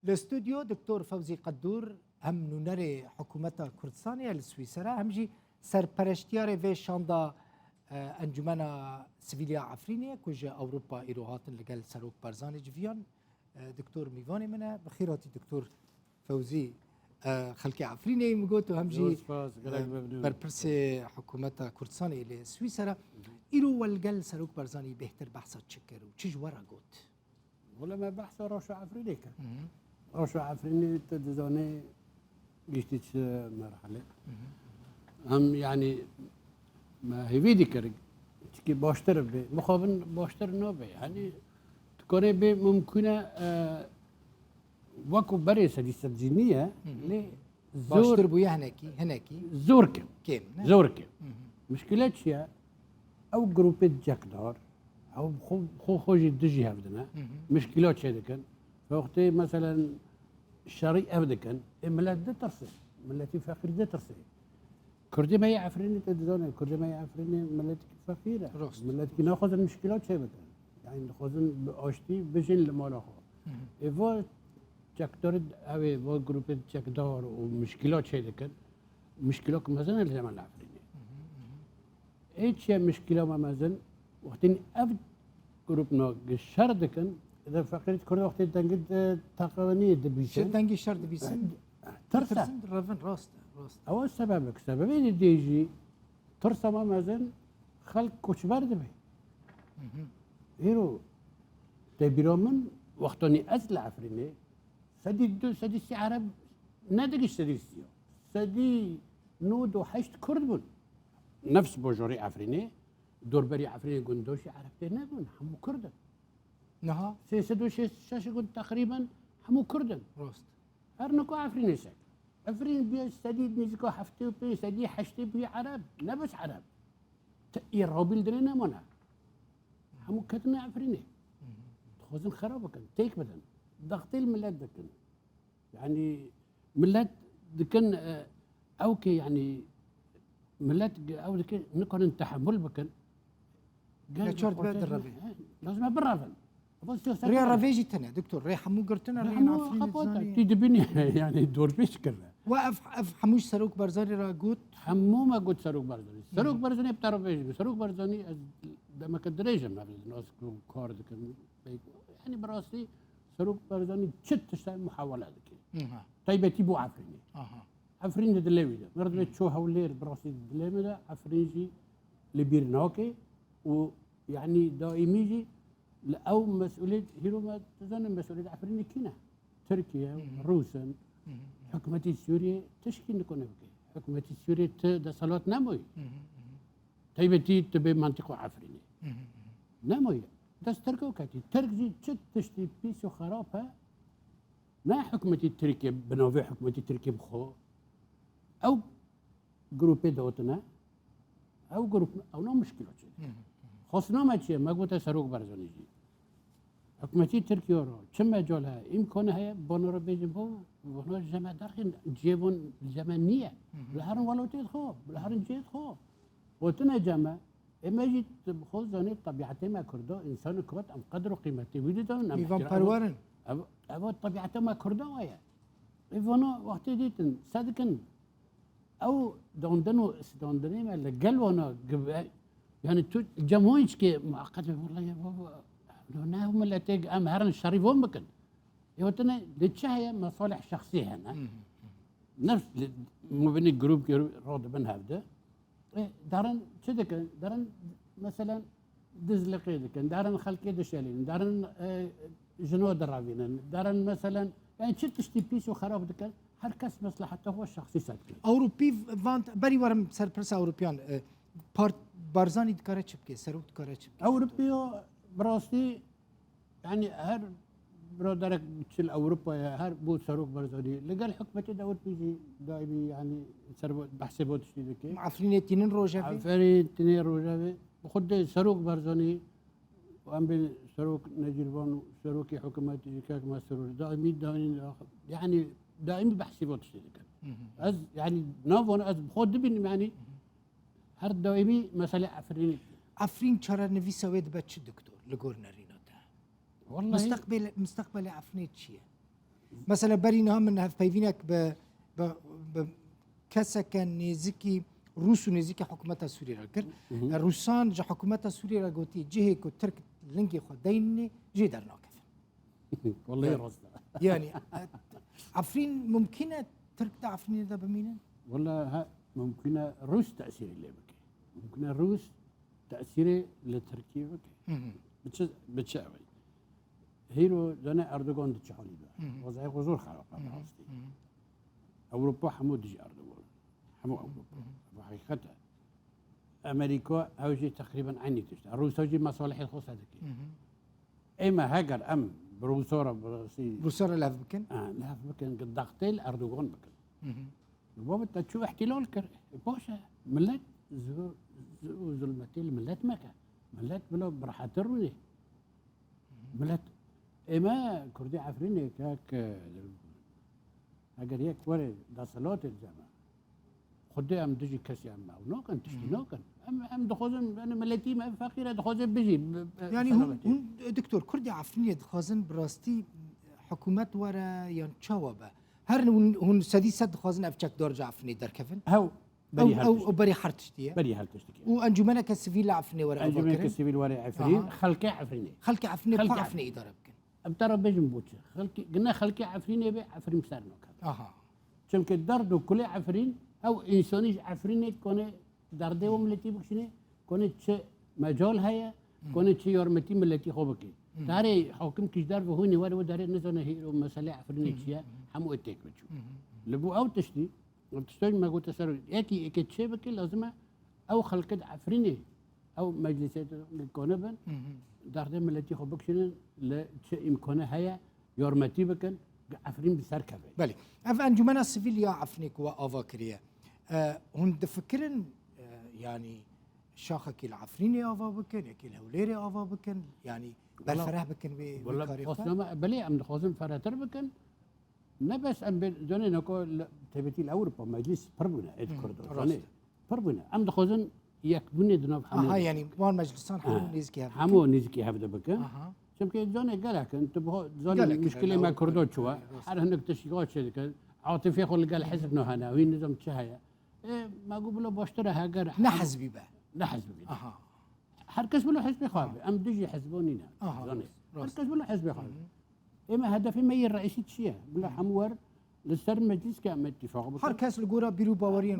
الاستوديو دكتور فوزي قدور هم نونر حکومت کردستانی السویسرا همجی سرپرشتیار و شاندا انجمن سویلیا عفرینی کجا اوروپا ایروهاتن لگل سروک برزان جویان دکتور میوانی منه بخیراتی دکتور فوزی خلق عفرینی میگوت و همجی برپرس حکومت کردستانی السویسرا ایرو والگل سروک برزانی بهتر بحثات چکرو چیج ورا گوت ولا ما بحث روشا عفريني كان روشا عفريني تدزوني جيتش مرحلة هم يعني ما هي فيدي كرج تكي باشتر به مخابن باشتر نوبه يعني تكوني به ممكنة وكو بريسة دي سبزينية لي باشتر بويا هناكي زور كم زور كم مشكلة شيء أو جروبات جاكدار أو خوجي الدجي هبدنا مشكلات شيء ذكن فوقتي مثلا الشريعة هبدكن ملات ده ترسي ملاتي فقير ده ترسي كردي ما يعفرني تدزوني كردي ما يعفرني ملاتي فقيرة ملاتي ناخذ المشكلات شيء ذكن يعني ناخذن باشتي بجن لمالاخو إيفو جاكدار أو إيفو جروبات جاكدار ومشكلات شيء ذكن مشكلات مثلا اللي ما نعفرني إيش مشكلة ما مثلا وقتين أبد جروبنا الشر كان إذا فكرت كل وقت تنقد تقوانين دبيسن تنقي الشر دبيسن ترسى رافن راست أول سببين الديجي ترسى ما مازن خلق كشبار دبي هيرو تبيرو من وقتني أزل عفريني سدي سي عرب نادقش سدي سيو سدي نود وحشت كردبون نفس بوجوري عفريني دور بري عفريني قندوشي عرفتي نقول حمو كردن نها سيسدو شاش قلت تقريبا حمو كردن راست ارنكو عفريني سك عفرين بي سديد نيزكو حفتي بي سدي حشتي بي عرب نبس عرب تأيرهو بلدنا منا حمو كتنا عفريني تخوزن خرابة كان تيك بدن ضغطي الملات دكن يعني ملات دكن اوكي يعني ملات او دكن نكون تحمل بكن لا شرط بعد الربيع لازم بالرافل ريا رافيجي تنا دكتور ريا حمو قرتنا ريا نعفرين تدبني يعني دور فيش كذا وقف حموش سروك برزاني را قوت حمو ما قلت سروك برزاني سروك برزاني بتعرف ايش سروك برزاني ده ما كدريجه ما في الناس كارد يعني براسي سروك برزاني شت تشتغل محاولات كده طيب تيبو عفريني عفرين دلوي ده مرد بتشو هولير براسي دلوي ده عفرينجي لبيرناكي ويعني دائميجي او مسؤوليه هيرو ما تظن مسؤوليه عفرين كنا تركيا روسا حكومه سوريا تشكي نكون بكي حكومه سوريا ده صلوات نموي تيبتي تبي منطقه عفريني نموي بس تركو كاتي تركزي تشتي بيسو خرابها ما حكومه تركيا بنوفي حكومه تركيا بخو او جروبي دوتنا او جروب او نو مشكله خصنا ما شيء ما قلت سروق برزوني حكومتي تركيا رو كم جولها امكانها هي بنور بيجبو بنور جماعه داخل جيبون الزمنيه بالهرن ولو تدخو بالهرن جيت خو وتنا جماعه اما جيت بخوز زاني طبيعتي ما كردو انسان كبت ام قدر قيمتي وجدون ايفان باروارن ابو طبيعته ما كردو ويا ايفانو وقت ديتن صدقن او دوندنو دوندني ما قلبنا يعني الجمهور كي معقد والله يا بابا لو هم اللي تيج ام هرن الشريف هم بكن يوتنا لتشاهي مصالح شخصيه هنا نفس مو بين الجروب رود بن هذا دارن شدك دارن مثلا دزلقي كان دارن خلقي دشالين دارن جنود درابين دارن مثلا يعني شت تشتي بيس وخراب دكان هر كاس مصلحته هو الشخصي صدق اوروبي فانت بري ورم سربرس اوروبيان بارت بارزاني دكاره چبكي سروك دكاره چبكي اوروبيو براسي يعني هر برادرك تشل اوروبا هر بو سروك برزاني لقى الحكمه دور بيجي دائما يعني سرب بحسبوا تشتي ذكي عفرين تنين روجافي عفرين تنين روجافي بخد سروك برزاني وام سروك نجربان سروكي حكومه كاك ما سروك دائما يعني دائما بحسبوا تشتي ذكي از يعني نافون از بخد بين يعني هر دائمي مسألة عفرين شرر نفي سويد بتش دكتور لقور نرينا ده والله مستقبل عفرين شيء مثلا برينا من هف بيفينك ب كسك نزكي روس ونزكي حكومة سوريا كر الروسان جا حكومة سوريا قوتي جهة كترك لنجي خديني جدرنا كيف والله رصد يعني عفرين ممكنة ترك عفرين ده بمينا والله ممكن الروس تأثير اللي بك ممكن الروس تأثيره لتركيا بك بتشاوي هيرو زنا أردوغان تشحولي ده وزعي غزور خلاص قصدي أوروبا حمود جي أردوغان حمو أوروبا وحقيقتها أمريكا هوجي تقريبا عيني تشت الروس هوجي مصالح الخاصة ذكي إما هاجر أم بروسورة برسي بروسورة لا بكن لا بكن قد ضغطيل أردوغان بكن وبابا تشوف احتلال باشا ملت ظلمتين ملت مكة ملت بلا براحة الروني ملت إما كردي عفريني كاك اگر یک ور داخلات الجامعة خدي ام دجي كسي ام او نوكن تشتي نوكن ام دخوزن انا ملتي ما فقيره دخوزن بيجي يعني هم دكتور كردي عفريني دخوزن براستي حكومت ورا ينشوبه هر هون سديسة دخوزن افچك دور عفريني در كفن هو او بري حرتشتيه بري حرتشتي وانجمنك السفيل عفريني ورا انجمنك السفيل ورا عفرين خلقي عفريني خلقي عفريني عفريني اداره بكن ابترى بيجن بوتش خلقي قلنا خلقي عفريني بي عفرين مسارنو چونکه درد كل عفرين او انسانيش عفرين كونه درده و ملتي بكشنه كونه چه مجال هيا كونه چه يرمتي ملتي خوبكي داري حكم كجدار وهوني ور داري نزنه هي مساله عفرين چيا همو اتيك بچو لبو او تشتي تشتي ما قلت سر يكي كتشي بك لازمه او خلقت عفريني او مجلسات الكونبن درده ملتي خوبكشنه لا چه امكانه هيا يرمتي بكن عفرين بسر كبي بله اف انجمن السفيل يا عفنيك وافاكريا هون دفكرن يعني شاخك العفريني افا بكن يكي الهوليري افا بكن يعني بالفرح بكن والله بلي ام دخوزن فراتر بكن نبس ام زوني نكو تبتي الاوروبا مجلس بربنا اد كردو بربنا ام دخوزن يكبني دنوب حمو يعني وان مجلسان حمو نيزكي هبدا بكن چونکه زونه قالك انت زونه مشكله ما كردو شو هر هنك تشيغات شد عاطفي خل قال حزب هنا وين نظام تشهيا ما قبلوا باشترى هاجر نحزبي بقى نحزبي هر كسب له حزب خابي ام دجي حزبونينا هر كسب له حزب خابي اما هدف ما الرئيسي تشيا بلا حمور للسر مجلس كام اتفاق هر كاس الجوره بيرو باوريين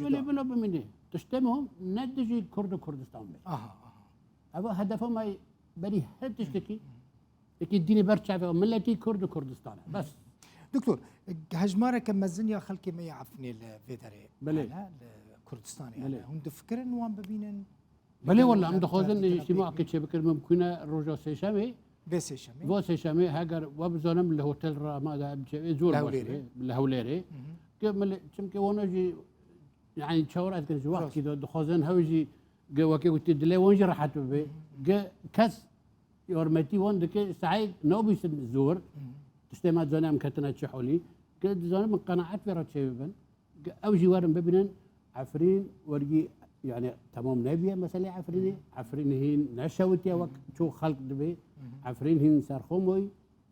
بلا بلا بمني تشتمهم ندجي كردستان ابا هدفهم ما بري هل تشتكي يديني برشا ملتي كرد وكردستان بس دكتور هجمارة كم مزنيا خلقي ما يعرفني الفيدري بلي كردستان يعني هم دفكرن وان ببينن بلي والله عم دخوزن اجتماع كتشي بكر ممكن رجع سيشامي بسيشامي سيشامي هاجر وبزونم الهوتيل ماذا زور الهوليري كمل چمكي ونجي يعني تشاورات كان وقت كده دخوزن هوجي وكي وتدلي ونجي راحت به كاس يورمتي وان دك سعيد نوبيس الزور تستمع زنا مكتنا تشحولي كد زنا من قناعات في رتشيبن او جوارن ببنن عفرين ورقي يعني تمام نبيه مثلا عفرين هين نشوتي وقت شو خلق دبي عفرين هين سارخوموي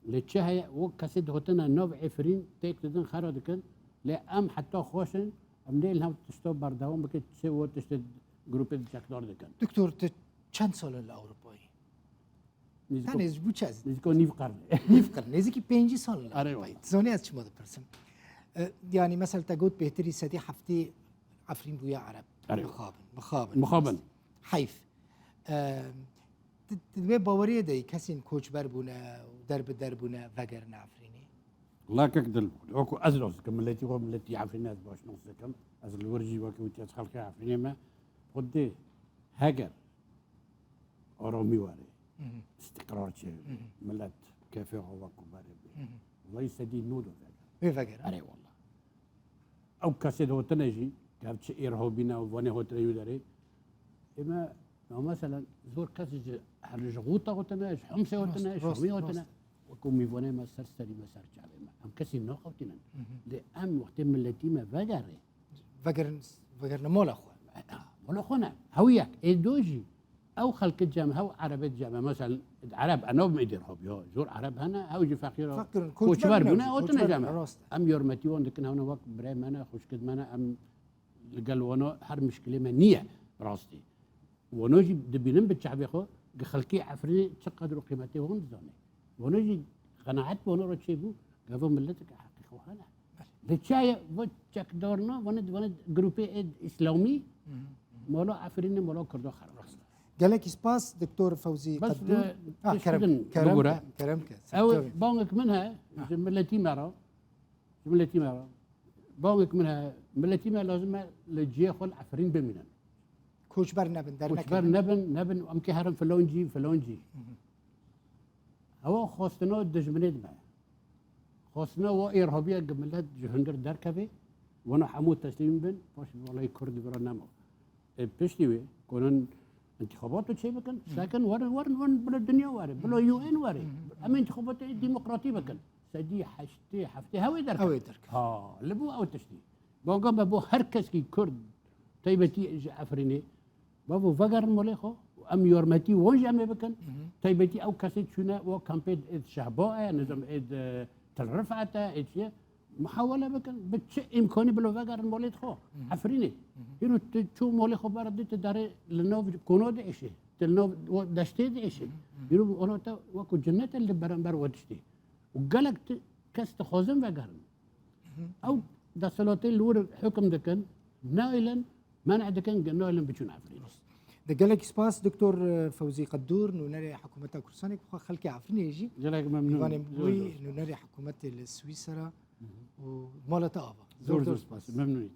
لتشهي وكاسد هوتنا نوب عفرين تيك تدن خرادكن لا ام حتى خوشن ام ديلهم تشتو برداوم بك تسوي تشتد جروب الجاكدور دكن دكتور چند سال الاوروبایی تنیز بوچاز نزيكو نيف قرن نزيكي 5 سال الاوروبایی زوني از شما درسم يعني مثلا تقول بهتري سدي حفتي عفرين بويا عرب مخابن حيف تدوي باوريه دي كاسين كوتش بربونا ودربونا فقرنا عفريني الله كدل اوكو ازلوس كملتي وملتي عفرينات باش نصكم ازل ورجي وكي تخلق عفريني ما قدي هاجر أورومي واري استقرار شيء ملت كيف هو كباري الله يسدي نودو فاجر أري والله أو كاسد هو تنجي كابت شيء هو بينا وفاني هو تريو داري إما مثلا زور كاسج حرج غوطة هو تناج حمسة هو تناج حمية هو تناج وكم يفوني ما سرسري ما سرج عليه أم كاسين نو خوتنا لأم وقت ملتي ما فاجر نمول أخوه ولا خونا هوياك إيدوجي او خلق الجامعه او عربيه جامعه مثلا عرب انا بمدير هوب يو زور عرب هنا او جي فقير فكر كوتش بنا او كوتش تنا بنا جامعه راست ام يورمتي وندك هنا وقت بريم انا خوش كد منا ام قال وانا هر مشكله منيه راستي ونجي دبينم بالشعب يخو خلقي عفري تقدر قيمته هون زوني ونجي قناعات وانا رتشيبو قالوا ملتك حقيقه هنا لتشاي وتشك دورنا وند جروبي اسلامي مولا عفرين مولا كردو خلاص قالك سباس دكتور فوزي بس قدور كرم او بونك منها ملتي مرة بونك منها ملتي ما لازم لجي خل عفرين بمنا كوش بر نبن در كوش بر نبن ام كهرم فلونجي هو خوستنا دجمنيد ما خوستنا وإرهابية قبلت جهندر دركبي وانا حمود تسليم بن باش والله كرد برنامج بشتوي كونن انتخابات شيء بكن لكن ورن بلا الدنيا واري بلا يو ان واري اما انتخابات ديمقراطيه بكن سدي حفتي هوي درك لبو او تشتي بوقم بو هركس كي كرد تيبتي عفريني بابو فقر موليخو ام يورمتي وجامي بكن تيبتي او كاسيت شنا و كامبيد شهباء نظام تلرفعته شيء محاولة بكن بتش إمكاني بلو فقر مولد خو عفريني يرو تشو مولي خو برد تداري لنو كونو ده إشي تلنو دشتي ده إشي يرو أنا تا وكو جنة اللي برانبر ودشتي وقالك كست خوزم فقر أو دا سلوتي الور حكم دكن نائلا منع دكن نائلا بتشون عفريني ده قالك سباس دكتور فوزي قدور نونري حكومة كرساني خلقي عفريني يجي جالك ممنون نونري حكومة السويسرا ومالتا آبا زور سباس ممنون